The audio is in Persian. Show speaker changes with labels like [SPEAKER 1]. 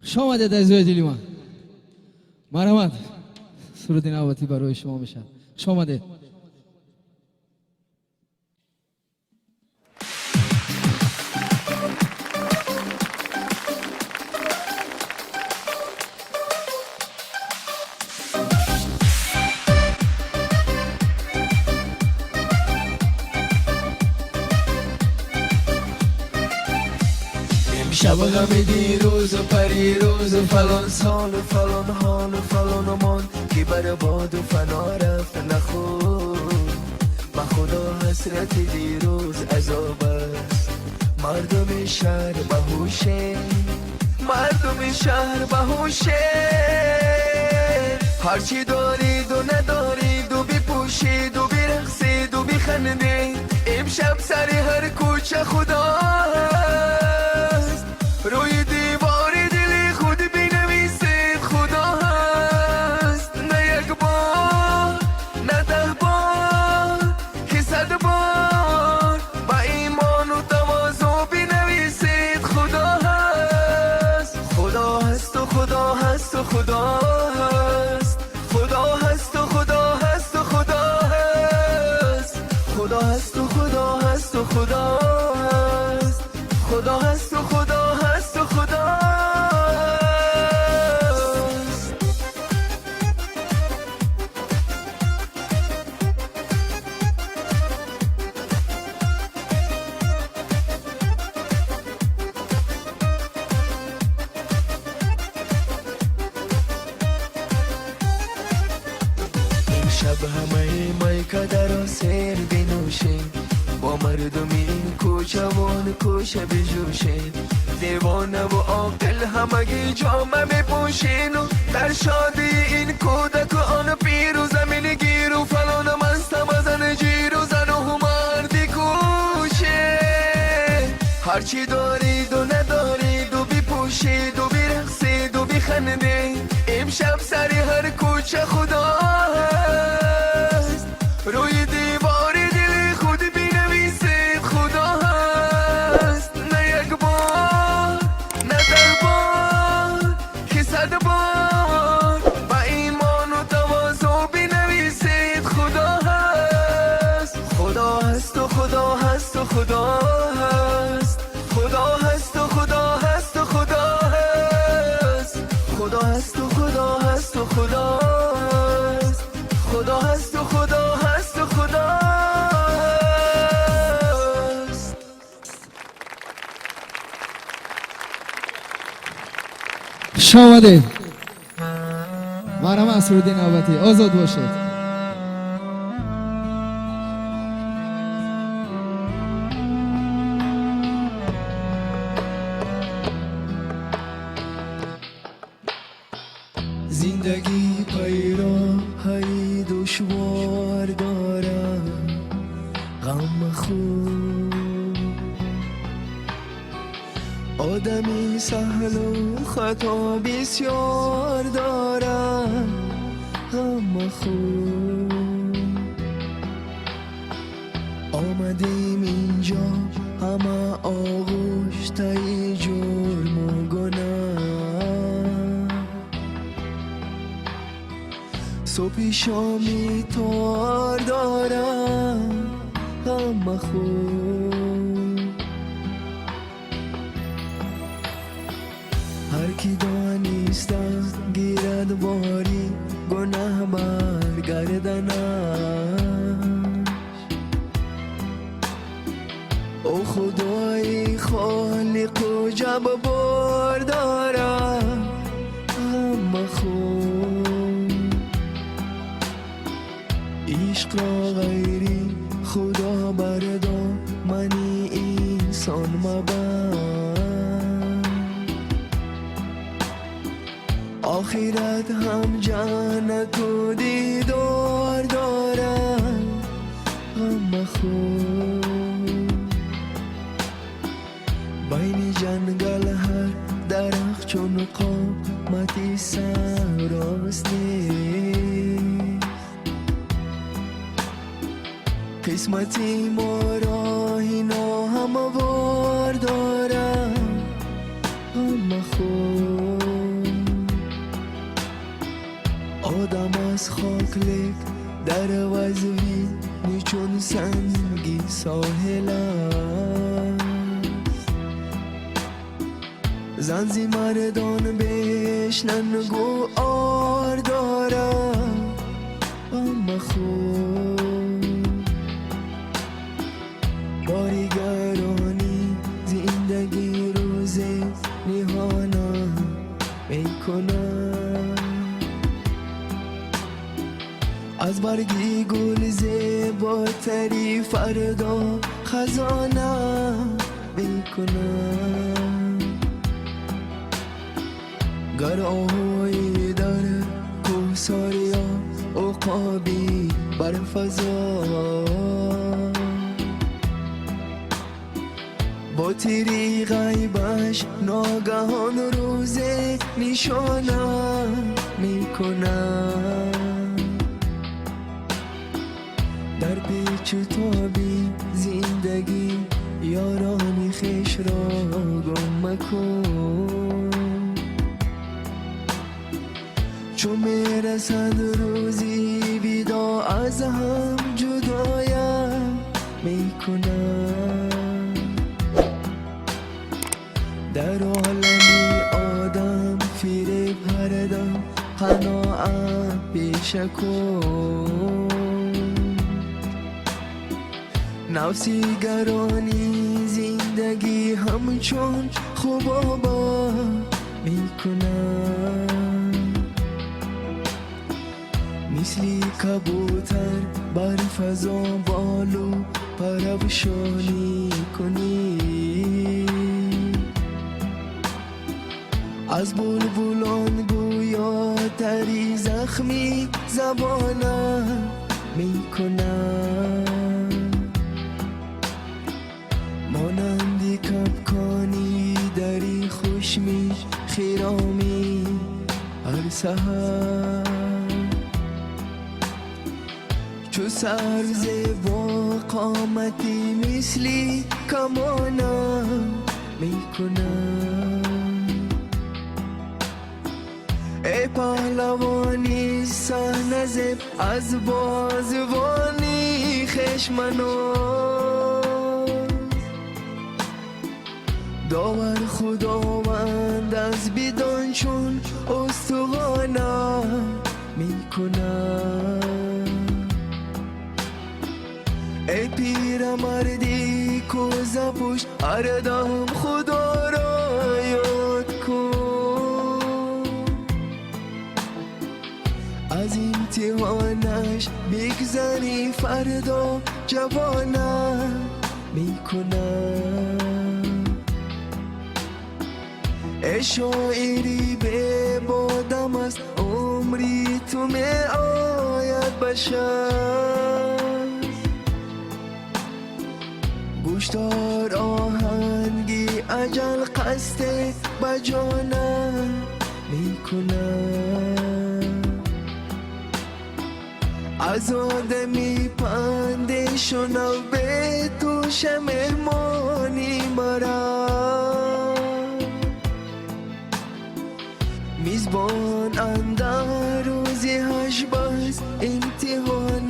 [SPEAKER 1] شامده عزیزای دلی من مرحمت سرود نوبتی برای شما میشه شامده
[SPEAKER 2] شب غم دیروز و پریروز و فلان سال و فلان حال و فلان مان که بر باد و فنا رفت نخود با خدا حسرت دیروز عذاب است مردم شهر بهوشه مردم شهر بهوشه هرچی دارید و ندارید و بپوشید و برقصید و بخندید امشب سر هر کوچه خدا روی دیوار دل خود بنویسید خدا هست نه یک بار نه 10 بار که 100 بار با ایمان و تواضع بنویسید خدا هست خدا هست و خدا هست و خدا هست خدا هست و خدا هست و خدا هست خدا هست و خدا هست و خدا هست خدا هست و خدا شب همه مای کدر و سیر بنوشین با مردم این کوچوان کوچه بجوشین دیوانه و عاقل همگی جامه بپوشین و در شادی این کودک و آن پیر و زمین گیر و فلان مستم زن جیر و زن و مردی کوشه هرچی دارید و ندارید و بپوشید و برقصید و بخندید امشب سر هر کوچه خدا روی دیوار دل خود بنویسید خدا هست نه یک بار نه 10 بار که 100 بار با ایمان و تواضع بنویسید خدا هست خدا هست و خدا هست و خدا هست خدا هست و خدا هست و خدا هست خدا هست و خدا هست و خدا هست خدا هست و خدا هست و خدا هست
[SPEAKER 1] شامده مرحمت سرود نوبتی آزاد باشید
[SPEAKER 2] زندگی پیراهی دشوار دارم غم خود آدمی سهل و خطا بسیار دارم غم خود آمدیم اینجا همه آغوش تای جرم و گناه صبح شامی تار دارم غم خود هر کی دانستم گیرد باری گناه بر گردنش او خدای خالق و جبار دارم غم خود عشق را غیری خدا بردار منی انسان مبند آخرت هم جنت و دیدار دارم غم خود بین جنگل هر درخت چون قامتی سراست قسمتی ما را اینا هموار دارم غم خود آدم از خاک لک در وزوی چون سنگی ساحل است زنزی مردان بشنن گو آر دارم اما خود باریگرانی زندگی روز نیهانا میکنم از برگی گل زیباتری فردا خزانه میکنم گر آهوی در کوساریا عقابی بر فضا با تیری غیبش ناگهان روز نشانه میکنم در پیچ و تابی زندگی یارانی خیش را گم مکن چون میرسد روزی ویدا از هم جدایم میکنم در عالمی آدم فریب هر دم قناعت پیش کن نفسی گرانی زندگی همچون خوبابا میکنم مثلی کبوتر بر فضا بالو پرافشانی کنی از بلبلان گویا تری زخمی زبانم میکنم مانندی کپکانی دری خوشمی خیرامی هر سحر چو سرز با قامتی مثلی کمانم میکنم ای پهلوانی صحنه زب از بازوانی خشمنو داور خداوند از بدان چون استخوانه میکنم ای پیرمردی کوزه پشت هر دم خدا را یاد کن از امتحانش بگذری فردا جوانه میکنم ای شاعری به بادم است عمری تو می آید بشر گوشدار آهنگی اجل قصد بجانم میکنم از آدمی پنده شنو به توش مهمانی مرا میزبان اندر روزی هش بس امتحان